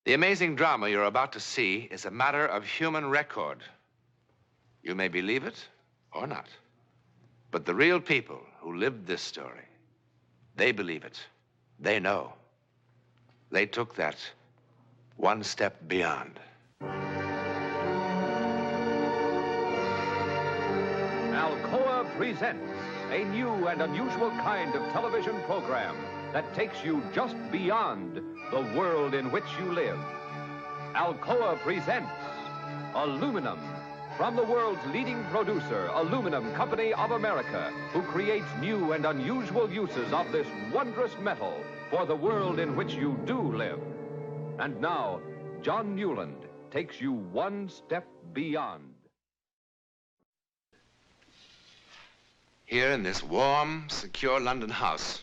The amazing drama you're about to see is a matter of human record. You may believe it or not. But the real people who lived this story, they believe it. They know. They took that one step beyond. Alcoa presents a new and unusual kind of television program that takes you just beyond the world in which you live. Alcoa presents Aluminum, from the world's leading producer, Aluminum Company of America, who creates new and unusual uses of this wondrous metal for the world in which you do live. And now, John Newland takes you one step beyond. Here in this warm, secure London house,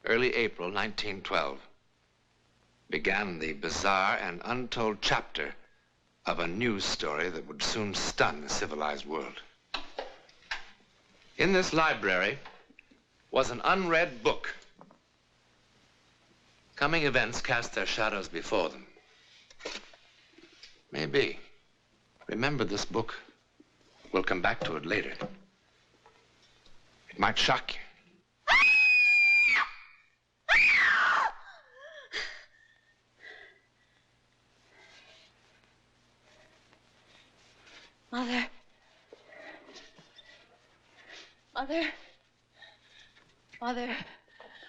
early April 1912, began the bizarre and untold chapter of a news story that would soon stun the civilized world. In this library was an unread book. Coming events cast their shadows before them. Maybe. Remember this book. We'll come back to it later. It might shock you. Mother. Mother. Mother.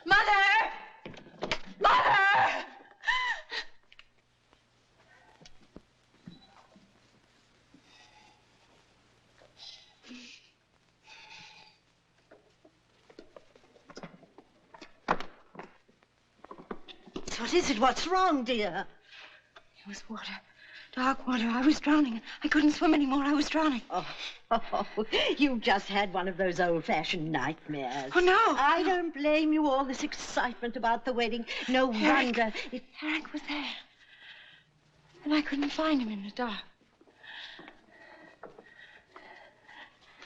Mother! Mother! What is it? What's wrong, dear? It was water. Dark water. I was drowning. I couldn't swim anymore. I was drowning. Oh, you've just had one of those old-fashioned nightmares. Oh, no. I don't blame you. All this excitement about the wedding. No wonder. Eric was there. And I couldn't find him in the dark.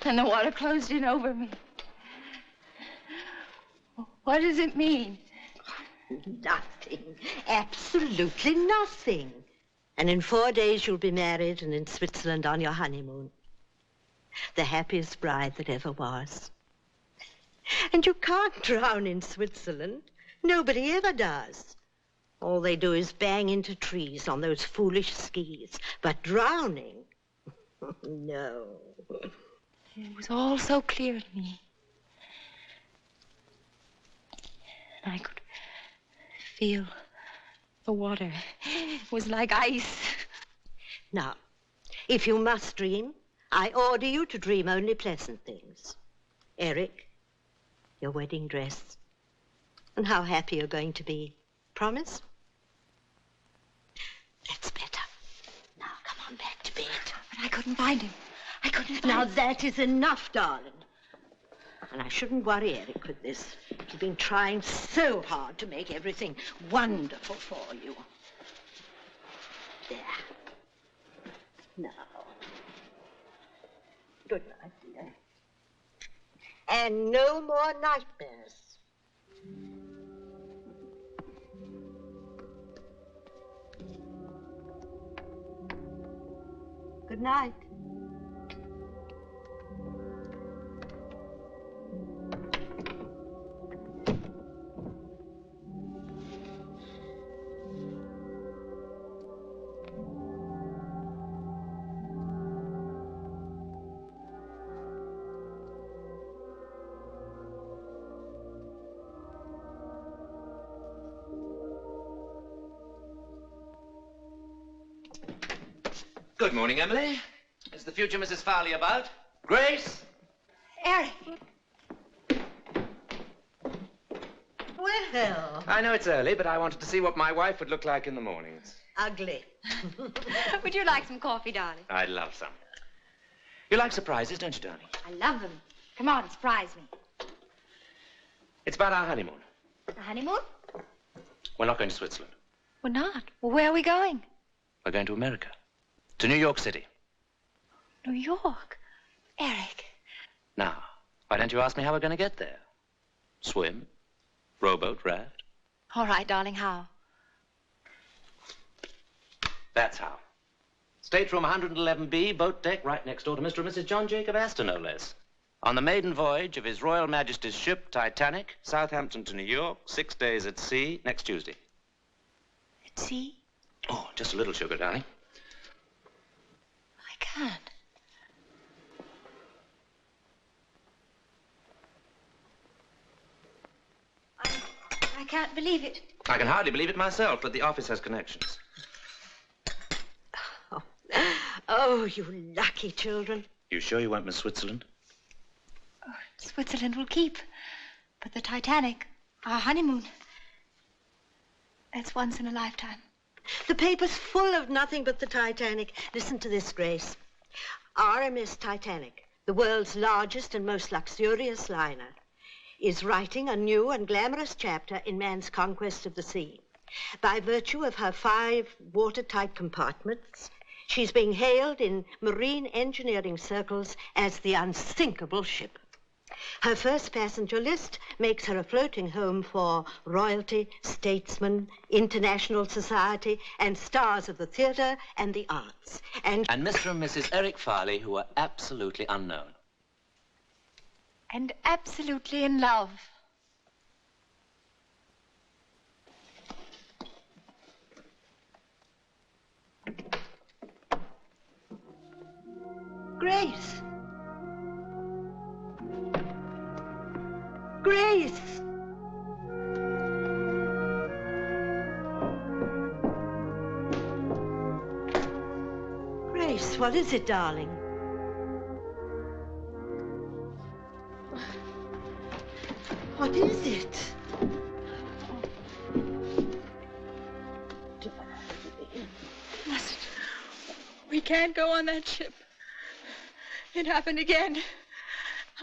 And the water closed in over me. What does it mean? Nothing. Absolutely nothing. And in 4 days you'll be married and in Switzerland on your honeymoon. The happiest bride that ever was. And you can't drown in Switzerland. Nobody ever does. All they do is bang into trees on those foolish skis. But drowning? No. It was all so clear to me. And I could feel the water. It was like ice. Now, if you must dream, I order you to dream only pleasant things. Eric, your wedding dress, and how happy you're going to be. Promise? That's better. Now, come on back to bed. But I couldn't find him. I couldn't find him. Now, that is enough, darling. And I shouldn't worry Eric with this. He's been trying so hard to make everything wonderful for you. There. Now. Good night, dear. And no more nightmares. Good night. Good morning, Emily. Is the future Mrs. Farley about? Grace? Eric. Well. I know it's early, but I wanted to see what my wife would look like in the mornings. Ugly. Would you like some coffee, darling? I'd love some. You like surprises, don't you, darling? I love them. Come on, surprise me. It's about our honeymoon. The honeymoon? We're not going to Switzerland. We're not. Well, where are we going? We're going to America. To New York City. New York? Eric. Now, why don't you ask me how we're going to get there? Swim? Rowboat, raft? All right, darling, how? That's how. Stateroom 111B, boat deck, right next door to Mr. and Mrs. John Jacob Astor, no less. On the maiden voyage of His Royal Majesty's ship, Titanic, Southampton to New York, 6 days at sea, next Tuesday. At sea? Oh, just a little sugar, darling. I can't. I can't believe it. I can hardly believe it myself, but the office has connections. Oh, you lucky children. You sure you won't miss Switzerland? Oh, Switzerland will keep. But the Titanic, our honeymoon, that's once in a lifetime. The paper's full of nothing but the Titanic. Listen to this, Grace. RMS Titanic, the world's largest and most luxurious liner, is writing a new and glamorous chapter in man's conquest of the sea. By virtue of her 5 watertight compartments, she's being hailed in marine engineering circles as the unsinkable ship. Her first passenger list makes her a floating home for royalty, statesmen, international society, and stars of the theater and the arts. And Mr. and Mrs. Eric Farley, who are absolutely unknown. And absolutely in love. Grace. Grace. Grace, what is it, darling? What is it? Mustn't. We can't go on that ship. It happened again.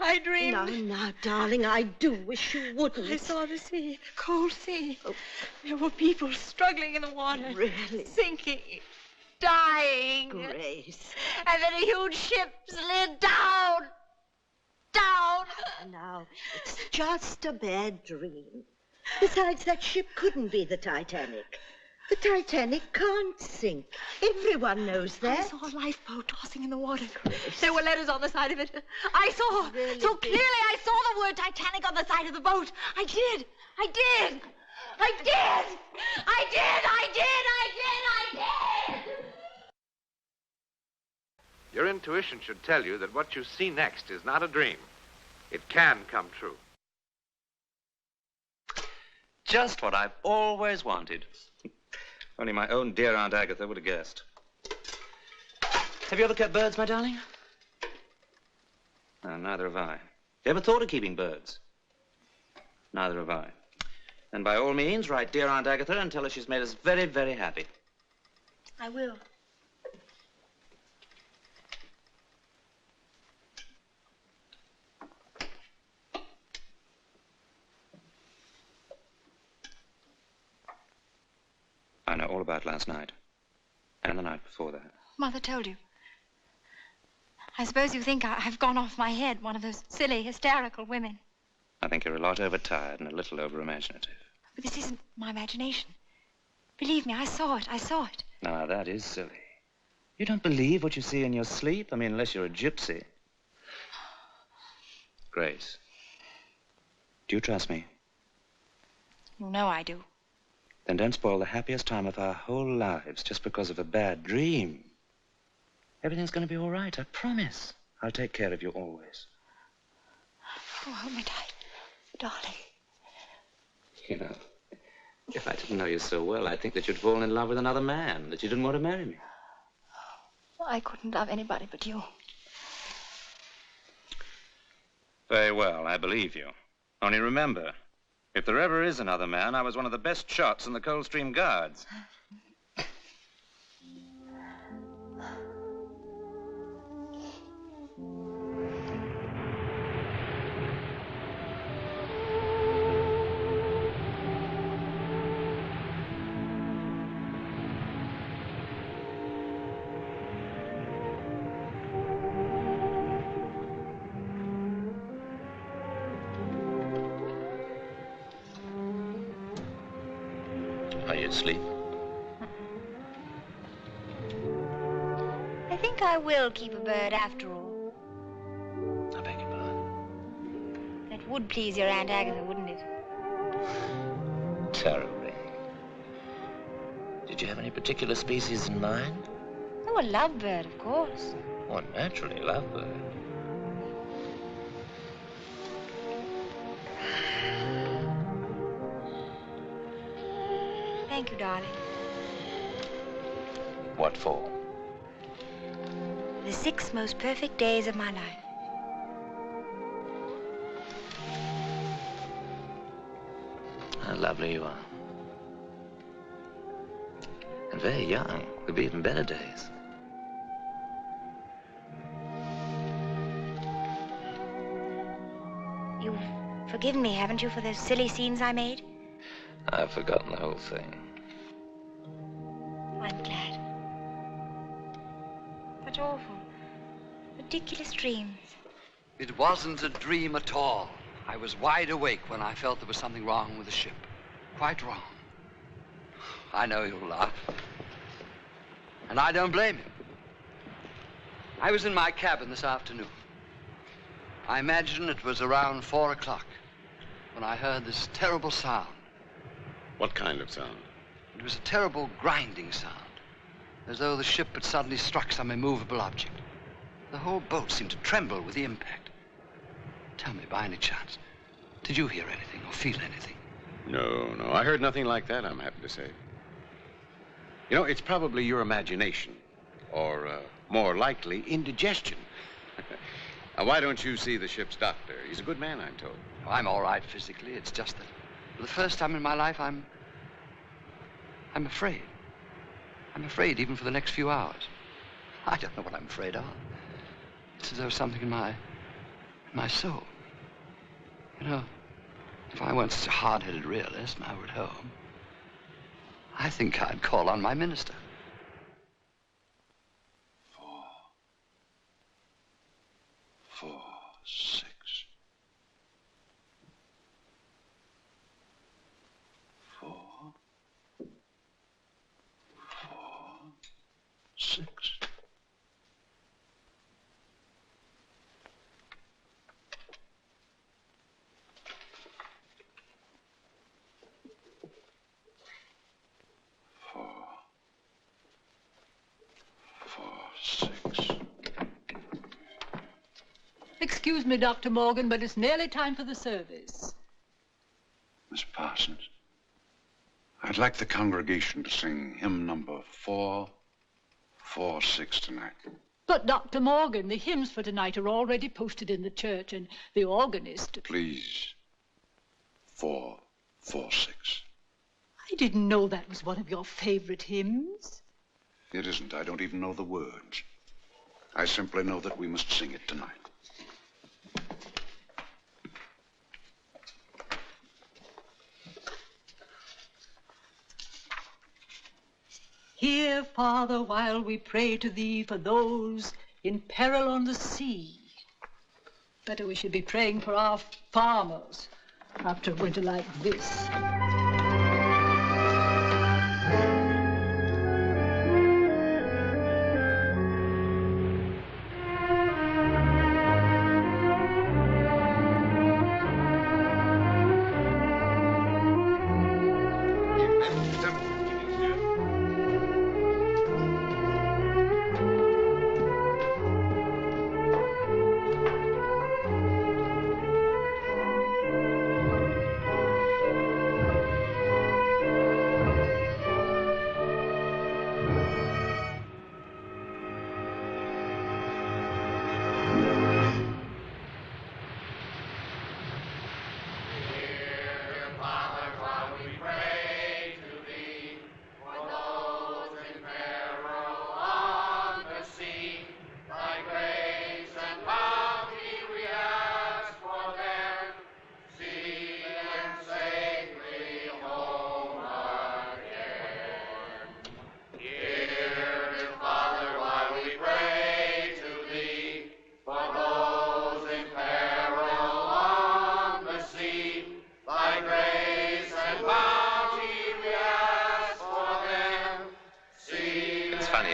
I dreamed. Now, darling, I do wish you wouldn't. I saw the sea, the cold sea. Oh. There were people struggling in the water. Really? Sinking, dying. Grace. And then a huge ship slid down. Down. Now, it's just a bad dream. Besides, that ship couldn't be the Titanic. The Titanic can't sink. Everyone knows that. I saw a lifeboat tossing in the water. There were letters on the side of it. I saw. Really? So clearly I saw the word Titanic on the side of the boat. I did. I did. I did. I did. I did. I did. I did. Your intuition should tell you that what you see next is not a dream. It can come true. Just what I've always wanted. Only my own dear Aunt Agatha would have guessed. Have you ever kept birds, my darling? No, neither have I. You ever thought of keeping birds? Neither have I. And by all means, write dear Aunt Agatha and tell her she's made us very, very happy. I will. I know all about last night. And the night before that. Mother told you. I suppose you think I've gone off my head, one of those silly, hysterical women. I think you're a lot overtired and a little over-imaginative. But this isn't my imagination. Believe me, I saw it. I saw it. Now, that is silly. You don't believe what you see in your sleep? I mean, unless you're a gypsy. Grace, do you trust me? You know I do. Then don't spoil the happiest time of our whole lives just because of a bad dream. Everything's going to be all right, I promise. I'll take care of you always. Oh, hold me tight, darling. You know, if I didn't know you so well, I'd think that you'd fallen in love with another man, that you didn't want to marry me. I couldn't love anybody but you. Very well, I believe you. Only remember, if there ever is another man, I was one of the best shots in the Coldstream Guards. Are you asleep? I will keep a bird after all. I beg your pardon. That would please your Aunt Agatha, wouldn't it? Terribly. Did you have any particular species in mind? Oh, a lovebird, of course. Well, naturally, lovebird. Thank you, darling. What for? The 6 most perfect days of my life. How lovely you are. And very young. Could be even better days. You've forgiven me, haven't you, for those silly scenes I made? I've forgotten the whole thing. I'm glad. Such awful, ridiculous dreams. It wasn't a dream at all. I was wide awake when I felt there was something wrong with the ship. Quite wrong. I know you'll laugh. And I don't blame you. I was in my cabin this afternoon. I imagine it was around 4 o'clock when I heard this terrible sound. What kind of sound? It was a terrible grinding sound, as though the ship had suddenly struck some immovable object. The whole boat seemed to tremble with the impact. Tell me, by any chance, did you hear anything or feel anything? No, I heard nothing like that, I'm happy to say. You know, it's probably your imagination, or more likely, indigestion. Now, why don't you see the ship's doctor? He's a good man, I'm told. I'm all right physically. It's just that for the first time in my life, I'm afraid. I'm afraid even for the next few hours. I don't know what I'm afraid of. It's as though something in my soul. You know, if I weren't such a hard-headed realist and I were at home, I think I'd call on my minister. 4, 6. 4, 6. Excuse me, Dr. Morgan, but it's nearly time for the service. Miss Parsons, I'd like the congregation to sing hymn number 446 tonight. But, Dr. Morgan, the hymns for tonight are already posted in the church, and the organist... Please, 446. I didn't know that was one of your favorite hymns. It isn't. I don't even know the words. I simply know that we must sing it tonight. Hear, Father, while we pray to thee for those in peril on the sea. Better we should be praying for our farmers after a winter like this.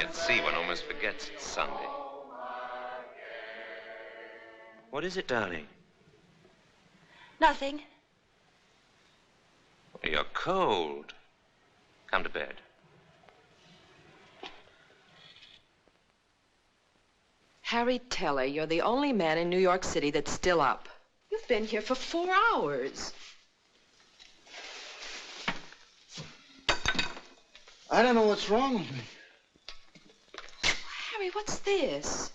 At sea, one almost forgets it's Sunday. What is it, darling? Nothing. You're cold. Come to bed. Harry Teller, you're the only man in New York City that's still up. You've been here for 4 hours. I don't know what's wrong with me. Harry, what's this?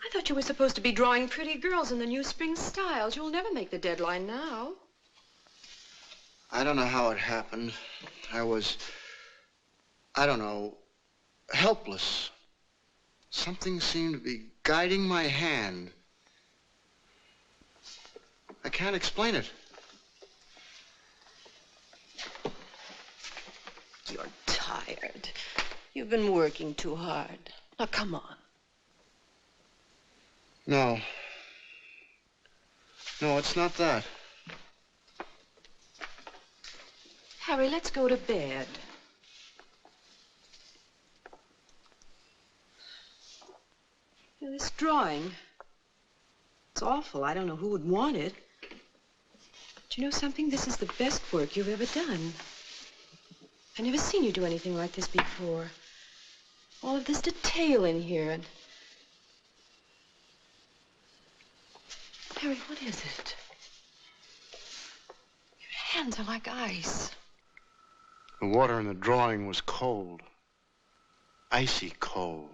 I thought you were supposed to be drawing pretty girls in the new spring styles. You'll never make the deadline now. I don't know how it happened. I don't know, helpless. Something seemed to be guiding my hand. I can't explain it. You're tired. You've been working too hard. Now, come on. No. No, it's not that. Harry, let's go to bed. You know, this drawing, it's awful. I don't know who would want it. But you know something? This is the best work you've ever done. I've never seen you do anything like this before. All of this detail in here. And Harry, what is it? Your hands are like ice. The water in the drawing was cold. Icy cold.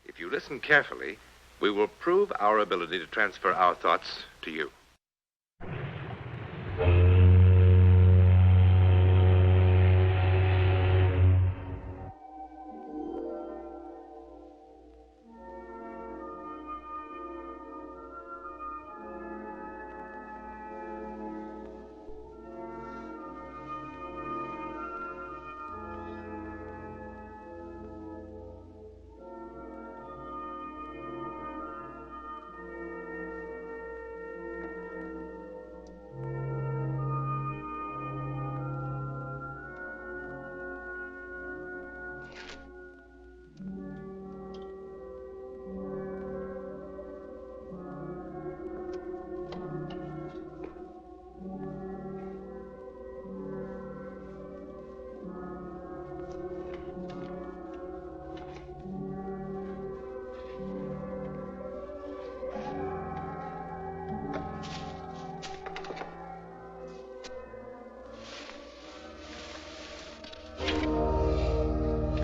If you listen carefully, we will prove our ability to transfer our thoughts to you.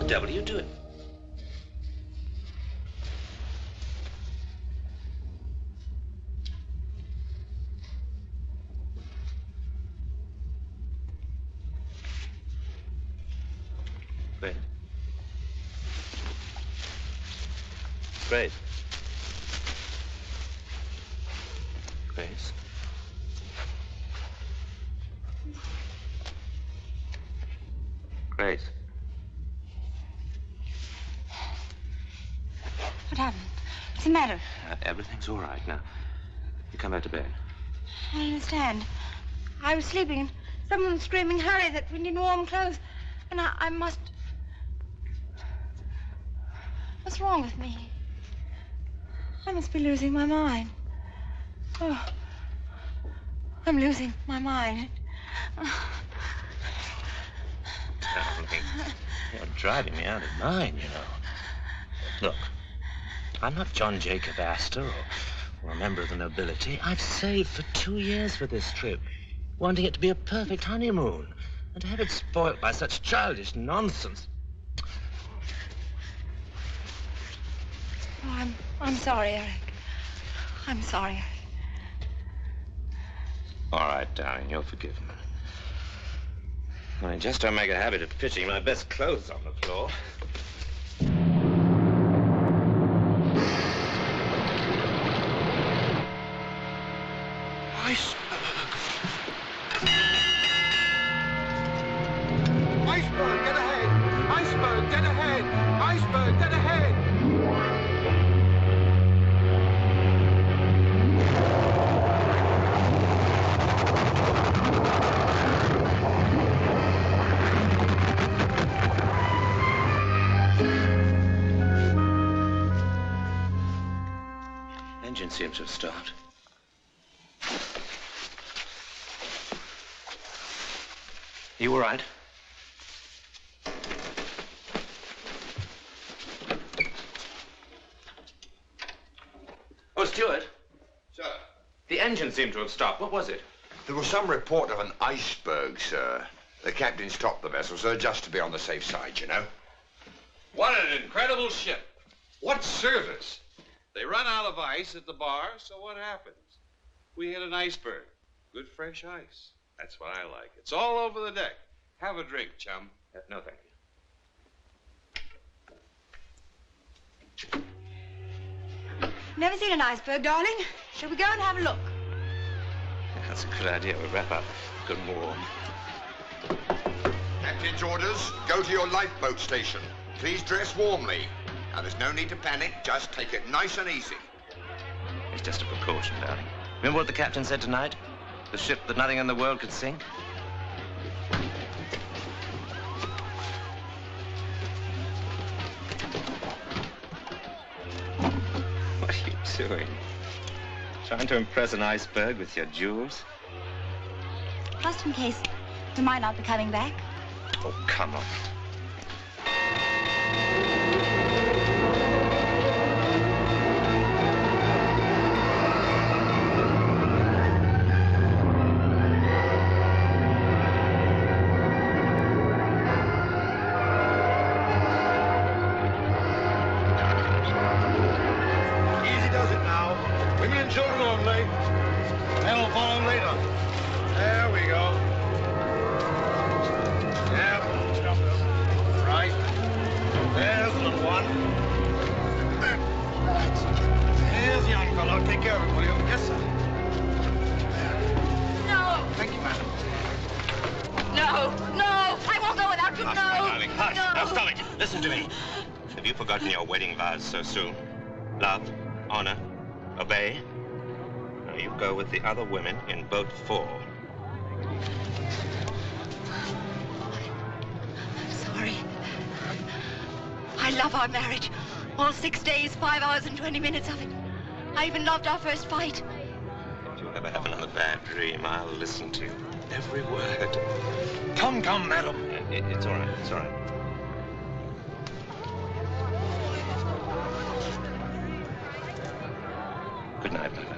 The devil are you doing? Grace. Grace. Grace. Grace. What happened? What's the matter? Everything's all right now. You come back to bed. I don't understand. I was sleeping and someone was screaming, hurry, that we need warm clothes. And I must... What's wrong with me? I must be losing my mind. Oh, I'm losing my mind. Darling, you're driving me out of mind, you know. Look, I'm not John Jacob Astor or a member of the nobility. I've saved for 2 years for this trip, wanting it to be a perfect honeymoon, and to have it spoilt by such childish nonsense. Oh, I'm sorry, Eric. I'm sorry. All right, darling, you're forgiven. I just don't make a habit of pitching my best clothes on the floor. Iceberg, get ahead! Iceberg, get ahead! Iceberg, get ahead! Engine seems to have stopped. You all right? Oh, Stuart. Sir? The engine seemed to have stopped. What was it? There was some report of an iceberg, sir. The captain stopped the vessel, sir, just to be on the safe side, you know. What an incredible ship. What service? They run out of ice at the bar, so what happens? We hit an iceberg. Good fresh ice. That's what I like. It's all over the deck. Have a drink, chum. No, thank you. Never seen an iceberg, darling. Shall we go and have a look? That's a good idea. We'll wrap up good and warm. Captain's orders, go to your lifeboat station. Please dress warmly. Now, there's no need to panic. Just take it nice and easy. It's just a precaution, darling. Remember what the captain said tonight? The ship that nothing in the world could sink? What are you doing? Trying to impress an iceberg with your jewels? Just in case we might not be coming back. Oh, come on. Easy does it now. Women and children only. Men will follow later. There we go. Yeah, jump up. Right. There's the little one. Here's the young fellow. Take care of him, will you? Yes, sir. No, Thank you, madam. no, no. I won't go without you. Hush, No. my darling, hush. No. Now stop it. Listen to me. Have you forgotten your wedding vows so soon? Love, honor, obey. Now you go with the other women in boat 4. I'm sorry. I love our marriage. All 6 days, 5 hours, and 20 minutes of it. I even loved our first fight. If you ever have another bad dream, I'll listen to you. Every word. Come, madam. It's all right. It's all right. Good night, my love.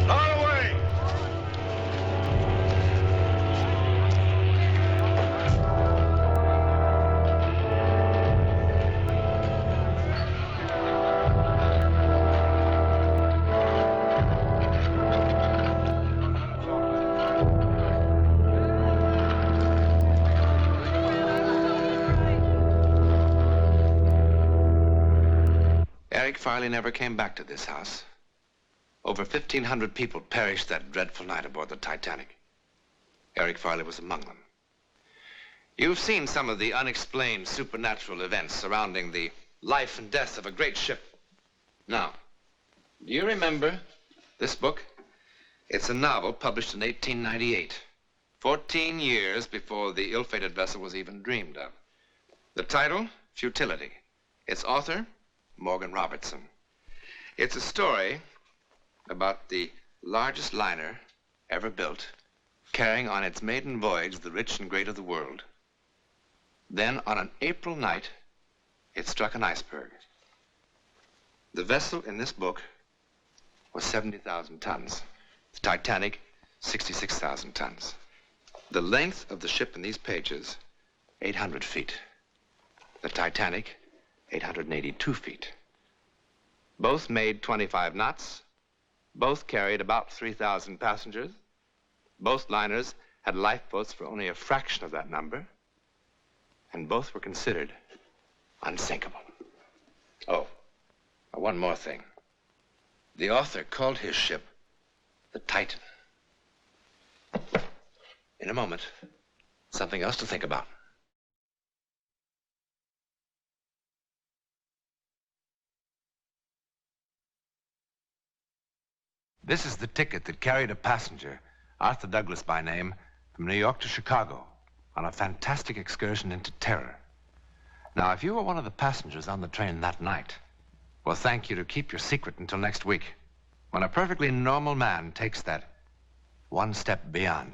On away. Eric Farley never came back to this house. Over 1,500 people perished that dreadful night aboard the Titanic. Eric Farley was among them. You've seen some of the unexplained supernatural events surrounding the life and death of a great ship. Now, do you remember this book? It's a novel published in 1898, 14 years before the ill-fated vessel was even dreamed of. The title, Futility. Its author, Morgan Robertson. It's a story about the largest liner ever built, carrying on its maiden voyage the rich and great of the world. Then, on an April night, it struck an iceberg. The vessel in this book was 70,000 tons. The Titanic, 66,000 tons. The length of the ship in these pages, 800 feet. The Titanic, 882 feet. Both made 25 knots. Both carried about 3,000 passengers. Both liners had lifeboats for only a fraction of that number. And both were considered unsinkable. Oh, one more thing. The author called his ship the Titan. In a moment, something else to think about. This is the ticket that carried a passenger, Arthur Douglas by name, from New York to Chicago on a fantastic excursion into terror. Now, if you were one of the passengers on the train that night, we'll thank you to keep your secret until next week, when a perfectly normal man takes that one step beyond.